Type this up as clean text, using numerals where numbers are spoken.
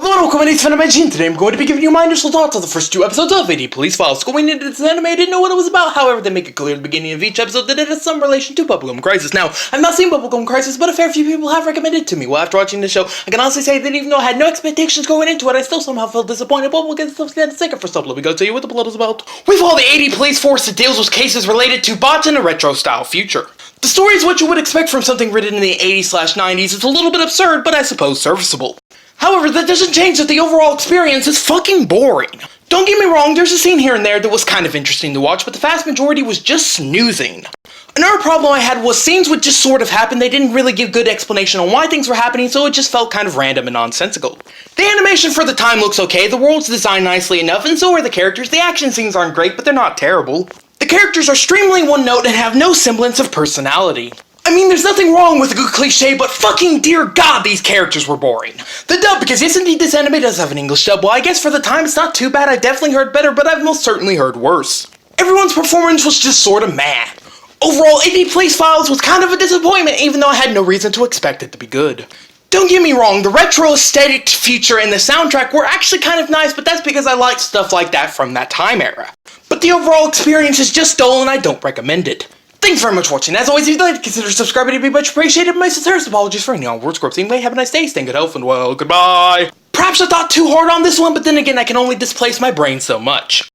Hello and welcome, it's Venom19. Today I'm going to be giving you my initial thoughts on the first two episodes of 80 Police Files. Going into this anime, I didn't know what it was about, however they make it clear at the beginning of each episode that it has some relation to Bubblegum Crisis. Now, I've not seen Bubblegum Crisis, but a fair few people have recommended it to me. Well, after watching this show, I can honestly say that even though I had no expectations going into it, I still somehow felt disappointed, but we'll get stuff in a second. First up, let me go tell you what the plot is about. We follow the 80 police force that deals with cases related to bots in a retro-style future. The story is what you would expect from something written in the 80s/90s. It's a little bit absurd, but I suppose serviceable. However, that doesn't change that the overall experience is fucking boring. Don't get me wrong, there's a scene here and there that was kind of interesting to watch, but the vast majority was just snoozing. Another problem I had was scenes would just sort of happen. They didn't really give good explanation on why things were happening, so it just felt kind of random and nonsensical. The animation for the time looks okay, the world's designed nicely enough, and so are the characters. The action scenes aren't great, but they're not terrible. The characters are extremely one-note and have no semblance of personality. I mean, there's nothing wrong with a good cliche, but fucking dear God, these characters were boring. The dub, because yes indeed this anime does have an English dub. Well, I guess for the time it's not too bad. I've definitely heard better, but I've most certainly heard worse. Everyone's performance was just sorta meh. Overall, 80 Police Files was kind of a disappointment, even though I had no reason to expect it to be good. Don't get me wrong, the retro aesthetic feature and the soundtrack were actually kind of nice, but that's because I liked stuff like that from that time era. But the overall experience is just dull and I don't recommend it. Thanks very much for watching. As always, if you'd like to consider subscribing, it'd be much appreciated. My sincerest apologies for any on-word scripts. Anyway, have a nice day, stay in good health, and well, goodbye. Perhaps I thought too hard on this one, but then again, I can only displace my brain so much.